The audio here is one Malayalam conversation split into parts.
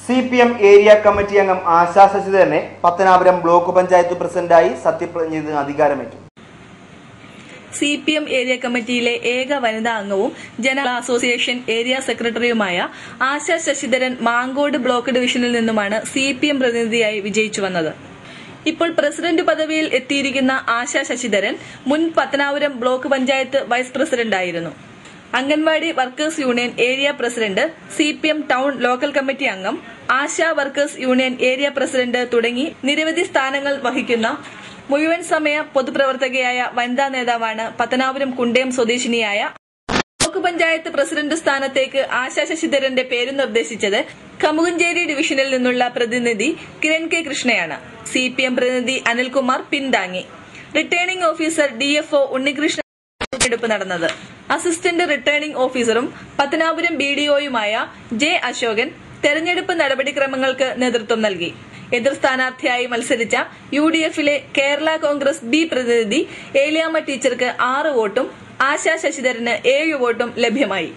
CPM ഏരിയ കമ്മിറ്റി അംഗം ആശാ ശശിധരനെ പത്തനാപുരം ബ്ലോക്ക് പഞ്ചായത്ത് പ്രസിഡന്റായി സത്യപ്രതിജ്ഞ ചെയ്ത് അധികാരമേറ്റു. CPM ഏരിയ കമ്മിറ്റിയിലെ ഏക വനിതാ അംഗവും ജനറൽ അസോസിയേഷൻ ഏരിയ സെക്രട്ടറിയുമായ ആശാ ശശിധരൻ മാങ്കോട് ബ്ലോക്ക് ഡിവിഷനിൽ നിന്നുമാണ് CPM പ്രതിനിധിയായി വിജയിച്ചു വന്നത്. ഇപ്പോൾ പ്രസിഡന്റ് പദവിയിൽ എത്തിയിരിക്കുന്ന ആശാ ശശിധരൻ മുൻ പത്തനാപുരം ബ്ലോക്ക് പഞ്ചായത്ത് വൈസ് പ്രസിഡന്റായിരുന്നു. Anganwadi workers union area president, CPM town local committee അംഗം, Asha workers union area president തുടങ്ങി നിരവധി സ്ഥാനങ്ങൾ വഹിക്കുന്ന മുഴുവൻ സമയ പൊതുപ്രവർത്തകയായ വനിതാ നേതാവാണ് പത്തനാപുരം കുണ്ടയം സ്വദേശിനിയായ. ബ്ലോക്ക് പഞ്ചായത്ത് പ്രസിഡന്റ് സ്ഥാനത്തേക്ക് ആശാ ശശിധരന്റെ പേര് നിർദ്ദേശിച്ചത് കമുകഞ്ചേരി ഡിവിഷനിൽ നിന്നുള്ള പ്രതിനിധി കിരൺ കെ കൃഷ്ണയാണ്. CPM പ്രതിനിധി അനിൽകുമാർ പിന്താങ്ങി. റിട്ടേണിംഗ് ഓഫീസർ DFO ഉണ്ണികൃഷ്ണൻ തെരഞ്ഞെടുപ്പ് നടന്നത്. അസിസ്റ്റന്റ് റിട്ടേണിംഗ് ഓഫീസറും പത്തനാപുരം BDOയുമായ J. അശോകൻ തെരഞ്ഞെടുപ്പ് നടപടിക്രമങ്ങൾക്ക് നേതൃത്വം നൽകി. എതിർ സ്ഥാനാർത്ഥിയായി മത്സരിച്ച UDFിലെ കേരള കോൺഗ്രസ് B പ്രതിനിധി ഏലിയാമ്മ ടീച്ചർക്ക് 6 വോട്ടും ആശാ ശശിധരന് 7 വോട്ടും ലഭ്യമായി.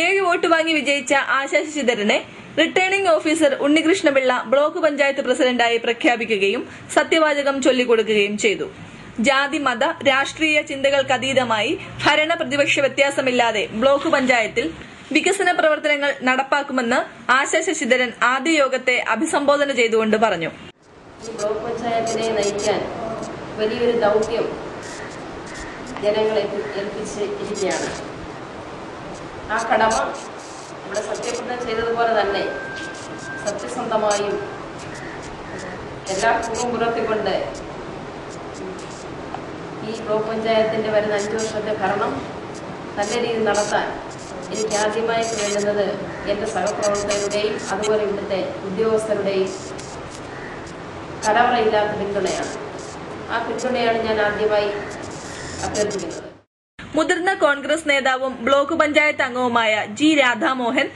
7 വോട്ട് വാങ്ങി വിജയിച്ച ആശാ ശശിധരനെ returning officer Unnikrishnapillai block panchayat പ്രസിഡന്റായി പ്രഖ്യാപിക്കുകയും സത്യവാചകം ചൊല്ലിക്കൊടുക്കുകയും ചെയ്തു. ജാതി മത രാഷ്ട്രീയ ചിന്തകൾക്കതീതമായി ഭരണ പ്രതിപക്ഷ വ്യത്യാസമില്ലാതെ ബ്ലോക്ക് പഞ്ചായത്തിൽ വികസന പ്രവർത്തനങ്ങൾ നടപ്പാക്കുമെന്ന് ആശാ ശശിധരൻ ആദ്യ യോഗത്തെ അഭിസംബോധന ചെയ്തുകൊണ്ട് പറഞ്ഞു. ബ്ലോക്ക് പഞ്ചായത്തിനെ നയിക്കാൻ വലിയൊരു ദൌത്യം ജനങ്ങളെ ഏൽപ്പിച്ചിരിക്കുകയാണ്. ആ കടമ ഇവിടെ സത്യപ്രതിജ്ഞ ചെയ്തതുപോലെ തന്നെ സത്യസന്ധമായും എല്ലാ കൂറും പുലർത്തിക്കൊണ്ട് ഈ ബ്ലോക്ക് പഞ്ചായത്തിന്റെ വരുന്ന 5 വർഷത്തെ ഭരണം നല്ല രീതിയിൽ നടത്താൻ എനിക്ക് ആദ്യമായി വേണ്ടുന്നത് എൻ്റെ സഹപ്രവർത്തകരുടെയും അതുപോലെ ഇവിടുത്തെ ഉദ്യോഗസ്ഥരുടെയും കടവളയില്ലാത്ത പിന്തുണയാണ്. ആ പിന്തുണയാണ് ഞാൻ ആദ്യമായി അഭ്യർത്ഥിക്കുന്നത്. മുതിർന്ന കോൺഗ്രസ് നേതാവും ബ്ലോക്ക് പഞ്ചായത്ത് അംഗവുമായ G. Radhamohan,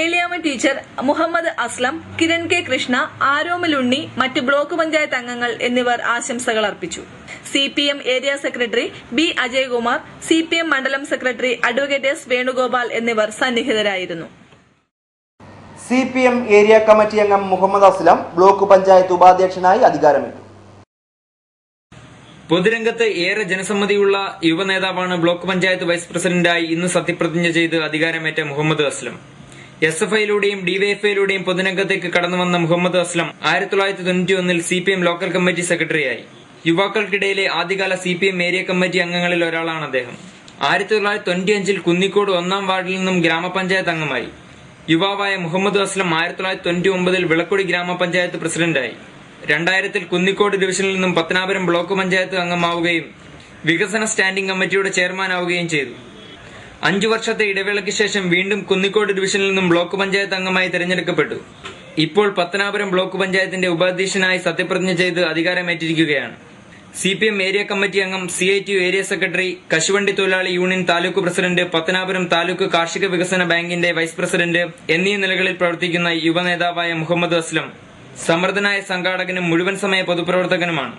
Eliyamma teacher, Muhammad Aslam, Kiran K Krishna, Aromal Unni, മറ്റ് ബ്ലോക്ക് പഞ്ചായത്ത് അംഗങ്ങൾ എന്നിവർ ആശംസകൾ അർപ്പിച്ചു. CPM area secretary B. Ajaykumar, CPM മണ്ഡലം സെക്രട്ടറി അഡ്വക്കേറ്റ് S. വേണുഗോപാൽ എന്നിവർ സന്നിഹിതരായിരുന്നു. CPM ഏരിയ കമ്മിറ്റി അംഗം മുഹമ്മദ് അസ്ലം ബ്ലോക്ക് പഞ്ചായത്ത് ഉപാധ്യക്ഷനായി അധികാരമേറ്റു. പൊതുരംഗത്ത് ഏറെ ജനസമ്മതിയുള്ള യുവനേതാവാണ് ബ്ലോക്ക് പഞ്ചായത്ത് വൈസ് പ്രസിഡന്റായി ഇന്ന് സത്യപ്രതിജ്ഞ ചെയ്ത് അധികാരമേറ്റ മുഹമ്മദ് അസ്ലം. SFIയിലൂടെയും DYFIയിലൂടെയും പൊതുരംഗത്തേക്ക് കടന്നുവന്ന Muhammad Aslam 1991 CPM local committee സെക്രട്ടറിയായി. യുവാക്കൾക്കിടയിലെ ആദ്യകാല CPM ഏരിയ കമ്മിറ്റി അംഗങ്ങളിൽ ഒരാളാണ് അദ്ദേഹം. 1995 കുന്നിക്കോട് 1-ാം വാർഡിൽ നിന്നും ഗ്രാമപഞ്ചായത്ത് അംഗമായി. യുവാവായ മുഹമ്മദ് അസ്ലം 1999 വിളക്കുടി ഗ്രാമപഞ്ചായത്ത് പ്രസിഡന്റായി. 2000 കുന്നിക്കോട് ഡിവിഷനിൽ നിന്നും പത്തനാപുരം ബ്ലോക്ക് പഞ്ചായത്ത് അംഗമാവുകയും വികസന സ്റ്റാൻഡിംഗ് കമ്മിറ്റിയുടെ ചെയർമാനാവുകയും ചെയ്തു. 5 വർഷത്തെ ഇടവേളയ്ക്ക് ശേഷം വീണ്ടും കുന്നിക്കോട് ഡിവിഷനിൽ നിന്നും ബ്ലോക്ക് പഞ്ചായത്ത് അംഗമായി തെരഞ്ഞെടുക്കപ്പെട്ടു. ഇപ്പോൾ പത്തനാപുരം ബ്ലോക്ക് പഞ്ചായത്തിന്റെ ഉപാധ്യക്ഷനായി സത്യപ്രതിജ്ഞ ചെയ്ത് അധികാരമേറ്റിരിക്കുകയാണ്. CPM ഏരിയ കമ്മിറ്റി അംഗം, CITU ഏരിയ സെക്രട്ടറി, കശുവണ്ടി തൊഴിലാളി യൂണിയൻ താലൂക്ക് പ്രസിഡന്റ്, പത്തനാപുരം താലൂക്ക് കാർഷിക വികസന ബാങ്കിന്റെ വൈസ് പ്രസിഡന്റ് എന്നീ നിലകളിൽ പ്രവർത്തിക്കുന്ന യുവനേതാവായ മുഹമ്മദ് അസ്ലം സമർത്ഥനായ സംഘാടകനും മുഴുവൻ സമയ പൊതുപ്രവർത്തകനുമാണ്.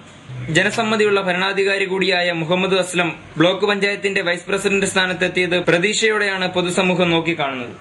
ജനസമ്മതിയുള്ള ഭരണാധികാരി കൂടിയായ മുഹമ്മദ് അസ്ലം ബ്ലോക്ക് പഞ്ചായത്തിന്റെ വൈസ് പ്രസിഡന്റ് സ്ഥാനത്തെത്തിയത് പ്രതീക്ഷയോടെയാണ് പൊതുസമൂഹം നോക്കിക്കാണുന്നത്.